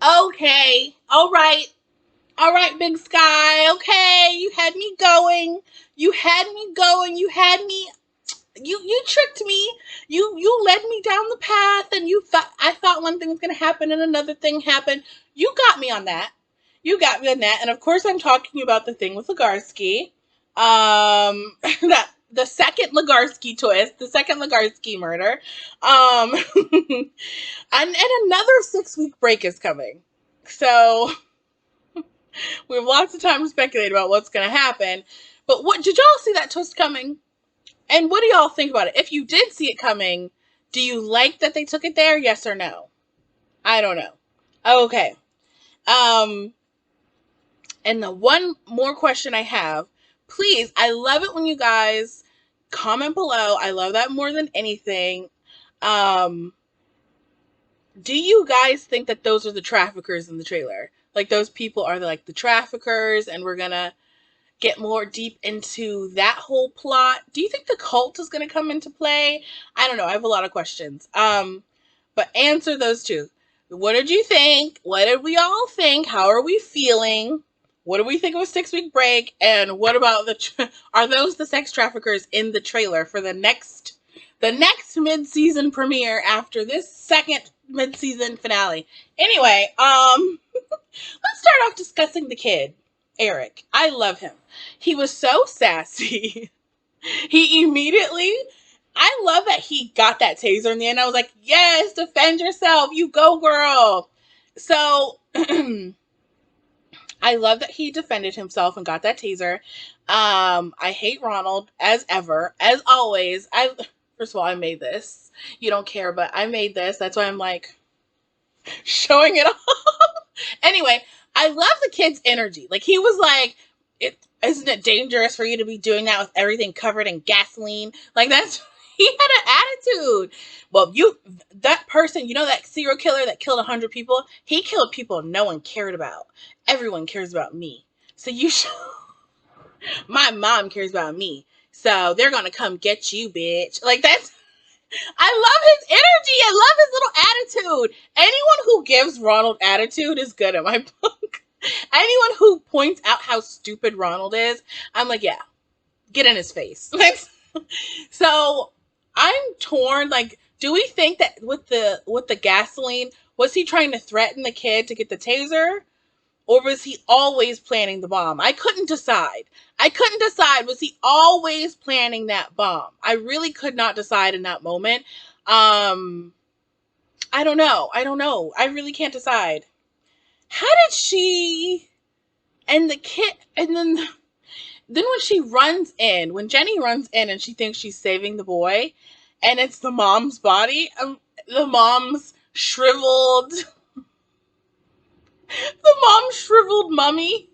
Okay. All right. All right, Big Sky. Okay. You had me going. You had me going. You had me. You tricked me. You led me down the path, and you thought I thought one thing was going to happen, and another thing happened. You got me on that. You got me on that, and of course, I'm talking about the thing with Legarski. That the second Legarski twist, the second Legarski murder. And another 6 week break is coming. So we have lots of time to speculate about what's going to happen. But what did y'all see that twist coming? And what do y'all think about it? If you did see it coming, do you like that they took it there? Yes or no? I don't know. Okay. Um, and the one more question I have, please, I love it when you guys comment below. I love that more than anything. Um, do you guys think that those are the traffickers in the trailer? Like those people are like the traffickers, and we're gonna get more deep into that whole plot. Do you think the cult is going to come into play? I don't know. I have a lot of questions. But answer those two. What did you think? What did we all think? How are we feeling? What do we think of a 6 week break? And what about are those the sex traffickers in the trailer for the next mid-season premiere after this second mid-season finale? Anyway, let's start off discussing the kid. Eric. I love him. He was so sassy. He immediately, I love that he got that taser in the end. I was like, yes, defend yourself. You go, girl. So, I love that he defended himself and got that taser. I hate Ronald as ever, as always. First of all, I made this. You don't care, but I made this. That's why I'm like showing it off. Anyway, I love the kid's energy. Like, he was like, isn't it dangerous for you to be doing that with everything covered in gasoline? Like, he had an attitude. Well, that person, that serial killer that killed 100 people, he killed people no one cared about. Everyone cares about me. So my mom cares about me. So they're going to come get you, bitch. Like, I love his energy. I love his little attitude. Anyone who gives Ronald attitude is good in my book. Anyone who points out how stupid Ronald is, I'm like, yeah, get in his face. So I'm torn. Like, do we think that with the gasoline, was he trying to threaten the kid to get the taser? Or was he always planning the bomb? I couldn't decide. Was he always planning that bomb? I really could not decide in that moment. I don't know. I really can't decide. How did she and the kid, and then when Jenny runs in and she thinks she's saving the boy, and it's the mom's body, the mom's shriveled mummy.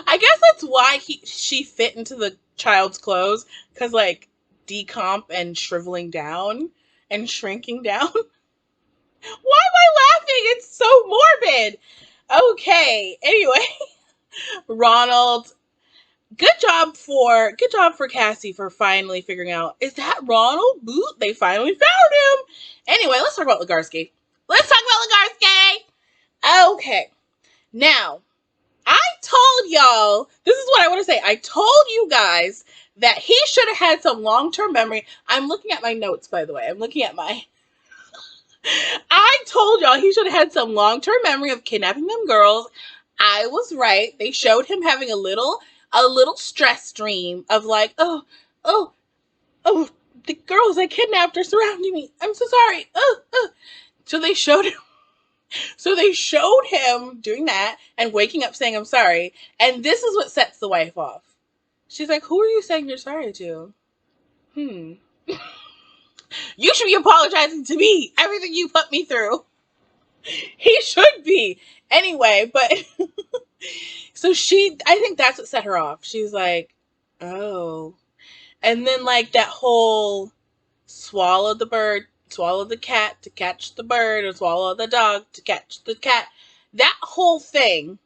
I guess that's why she fit into the child's clothes, because like decomp and shriveling down and shrinking down. Why am I laughing? It's so morbid. Okay. Anyway, Ronald. Good job for Cassie for finally figuring out, is that Ronald? Boot. They finally found him. Anyway, let's talk about Legarski. Okay. Now, I told y'all, this is what I want to say. I told you guys that he should have had some long-term memory. I'm looking at my notes, by the way. I told y'all he should have had some long-term memory of kidnapping them girls. I was right. They showed him having a little stress dream of like, oh, the girls I kidnapped are surrounding me. I'm so sorry. So they showed him doing that and waking up saying, I'm sorry. And this is what sets the wife off. She's like, who are you saying you're sorry to? You should be apologizing to me. Everything you put me through. He should be. Anyway, but so I think that's what set her off. She's like, oh. And then like that whole swallow the bird, swallow the cat to catch the bird, or swallow the dog to catch the cat. That whole thing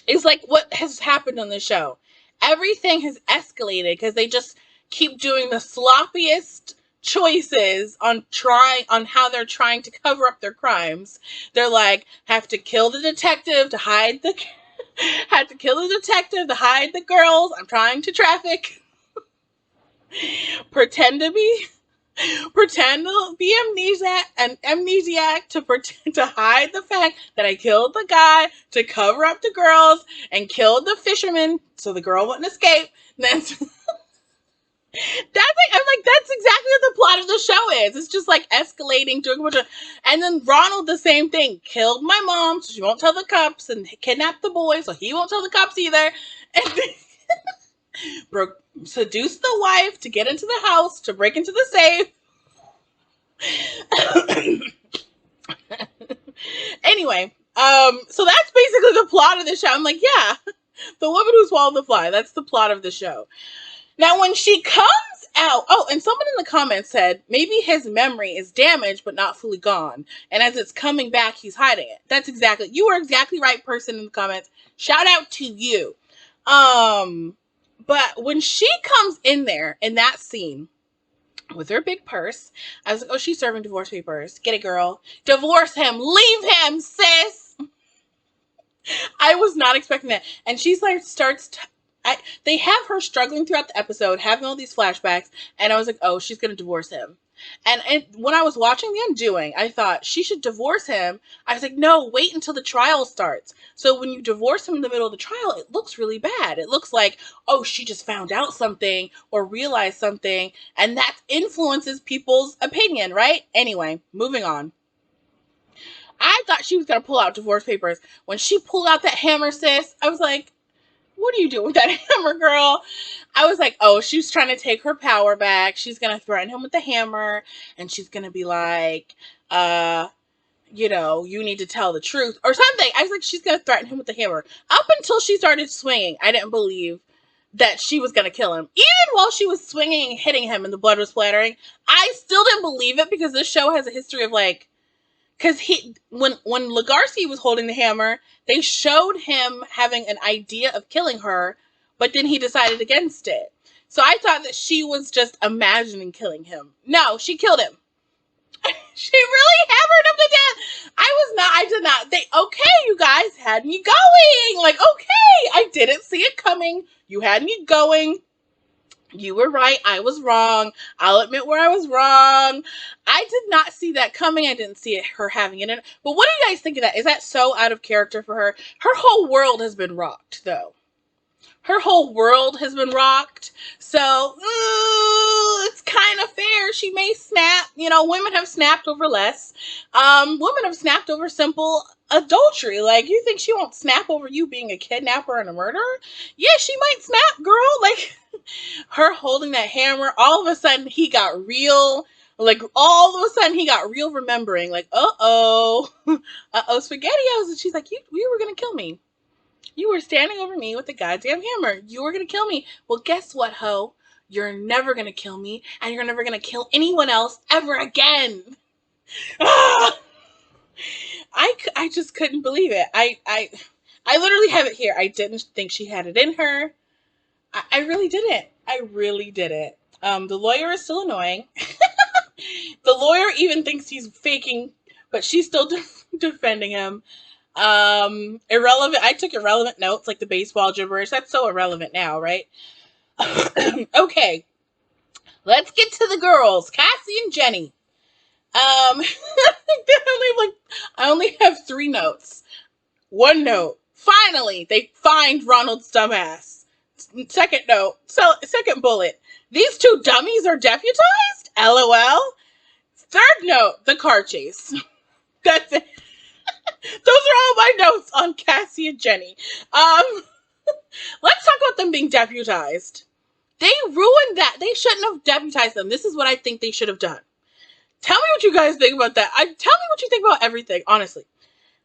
is like what has happened on the show. Everything has escalated because they just keep doing the sloppiest choices on how they're trying to cover up their crimes. They're like, have to kill the detective to hide the had to kill the detective to hide the girls I'm trying to traffic. Pretend to be amnesiac to pretend to hide the fact that I killed the guy to cover up the girls and killed the fisherman so the girl wouldn't escape. That's that's exactly what the plot of the show is. It's just like escalating to a bunch of, and then Ronald the same thing. Killed my mom so she won't tell the cops, and kidnapped the boy so he won't tell the cops either. And seduced the wife to get into the house to break into the safe. Anyway, so that's basically the plot of the show. I'm like, yeah, the woman who swallowed the fly. That's the plot of the show. Now, when she comes out, and someone in the comments said maybe his memory is damaged but not fully gone, and as it's coming back, he's hiding it. You were exactly right, person in the comments. Shout out to you. But when she comes in there in that scene with her big purse, I was like, oh, she's serving divorce papers. Get it, girl. Divorce him. Leave him, sis. I was not expecting that. And she's like, they have her struggling throughout the episode, having all these flashbacks, and I was like, oh, she's going to divorce him. And when I was watching The Undoing, I thought she should divorce him. I was like, no, wait until the trial starts. So when you divorce him in the middle of the trial, it looks really bad. It looks like, oh, she just found out something or realized something, and that influences people's opinion, right? Anyway, moving on. I thought she was going to pull out divorce papers. When she pulled out that hammer, sis, I was like, what are you doing with that hammer, girl? I was like, oh, she's trying to take her power back. She's going to threaten him with the hammer. And she's going to be like, you need to tell the truth or something. I was like, she's going to threaten him with the hammer. Up until she started swinging, I didn't believe that she was going to kill him. Even while she was swinging and hitting him and the blood was splattering, I still didn't believe it because this show has a history of like, because when Legarski was holding the hammer, they showed him having an idea of killing her, but then he decided against it. So I thought that she was just imagining killing him. No, she killed him. She really hammered him to death. I did not. You guys had me going. Like, okay, I didn't see it coming. You had me going. You were right. I was wrong. I'll admit where I was wrong. I did not see that coming. I didn't see her having it in. But what do you guys think of that? Is that so out of character for her? Her whole world has been rocked, though. Her whole world has been rocked. So, it's kind of fair. She may snap. Women have snapped over less. Women have snapped over simple adultery. Like, you think she won't snap over you being a kidnapper and a murderer? Yeah, she might snap, girl. Like, her holding that hammer, all of a sudden he got real. Like, all of a sudden he got real remembering. Like, SpaghettiOs. And she's like, you were going to kill me. You were standing over me with the goddamn hammer. You were going to kill me. Well, guess what, ho? You're never going to kill me, and you're never going to kill anyone else ever again. Ah! I just couldn't believe it. I literally have it here. I didn't think she had it in her. I really didn't. I really didn't. The lawyer is still annoying. The lawyer even thinks he's faking, but she's still defending him. Irrelevant. I took irrelevant notes, like the baseball gibberish. That's so irrelevant now, right? Okay. Let's get to the girls. Cassie and Jenny. I only have 3 notes. 1 note. Finally, they find Ronald's dumbass. Second note. Second bullet. These 2 dummies are deputized? LOL. Third note. The car chase. That's it. Those are all my notes on Cassie and Jenny. Let's talk about them being deputized. They ruined that. They shouldn't have deputized them. This is what I think they should have done. Tell me what you guys think about that. Tell me what you think about everything, honestly.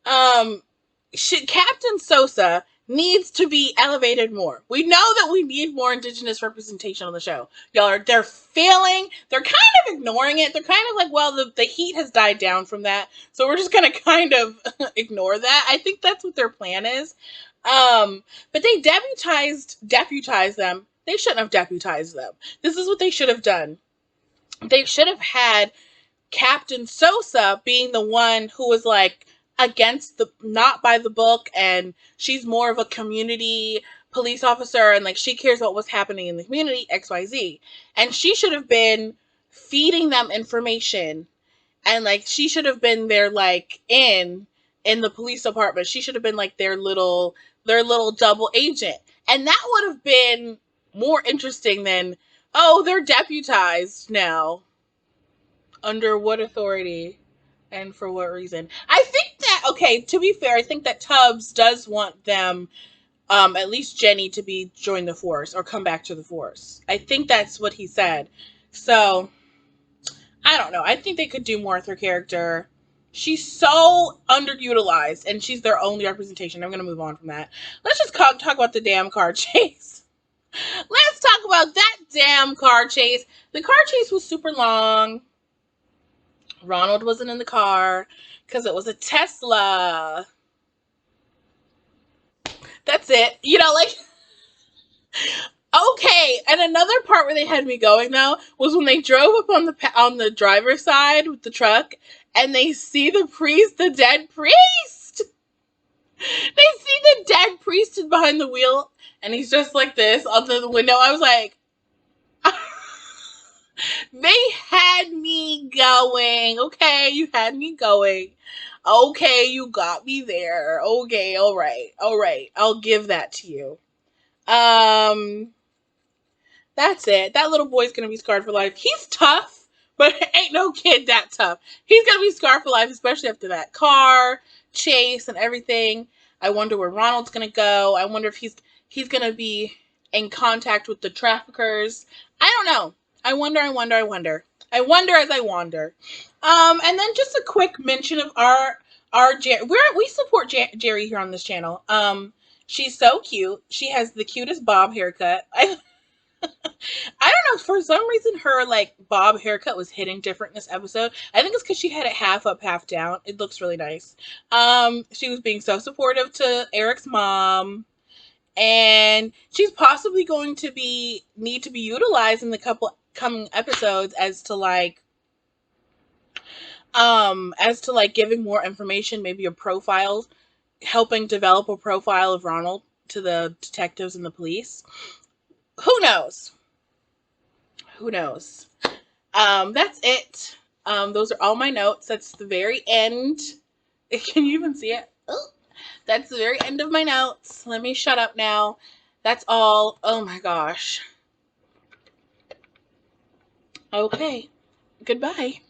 Captain Sosa needs to be elevated more. We know that we need more Indigenous representation on the show. They're failing. They're kind of ignoring it. They're kind of like, well, the heat has died down from that, so we're just going to kind of ignore that. I think that's what their plan is. But they deputized them. They shouldn't have deputized them. This is what they should have done. they should have had Captain Sosa being the one who was like against the, not by the book, and she's more of a community police officer, and like she cares about what's happening in the community, XYZ. And she should have been feeding them information, and like she should have been their like in the police department. She should have been like their little double agent. And that would have been more interesting than, oh, they're deputized now. Under what authority and for what reason? I think that, okay, to be fair, I think that Tubbs does want them, at least Jenny, to be join the force or come back to the force. I think that's what he said. So I don't know. I think they could do more with her character. She's so underutilized, and she's their only representation. I'm going to move on from that. Let's just talk about the damn car chase. Let's talk about that damn car chase. The car chase was super long. Ronald wasn't in the car because it was a Tesla. That's it. You know, like, okay. And another part where they had me going, though, was when they drove up on the driver's side with the truck, and they see the priest, the dead priest. They see the dead priest behind the wheel, and he's just like this on the window. I was like, they had me going. Okay, you had me going. Okay, you got me there. Okay, all right. I'll give that to you. That's it. That little boy's gonna be scarred for life. He's tough, but ain't no kid that tough. He's gonna be scarred for life, especially after that car chase and everything. I wonder where Ronald's gonna go. I wonder if he's gonna be in contact with the traffickers. I don't know. I wonder as I wander. And then just a quick mention of our Jerry. We support Jerry here on this channel. She's so cute. She has the cutest bob haircut. I don't know, for some reason her like bob haircut was hitting different in this episode. I think it's because she had it half up, half down. It looks really nice. She was being so supportive to Eric's mom, and she's possibly going to need to be utilized in the couple coming episodes as to like giving more information, maybe a profile, helping develop a profile of Ronald to the detectives and the police. Who knows? That's it. Those are all my notes. That's the very end. Can you even see it? Oh, that's the very end of my notes. Let me shut up now. That's all. Oh my gosh. Okay. Goodbye.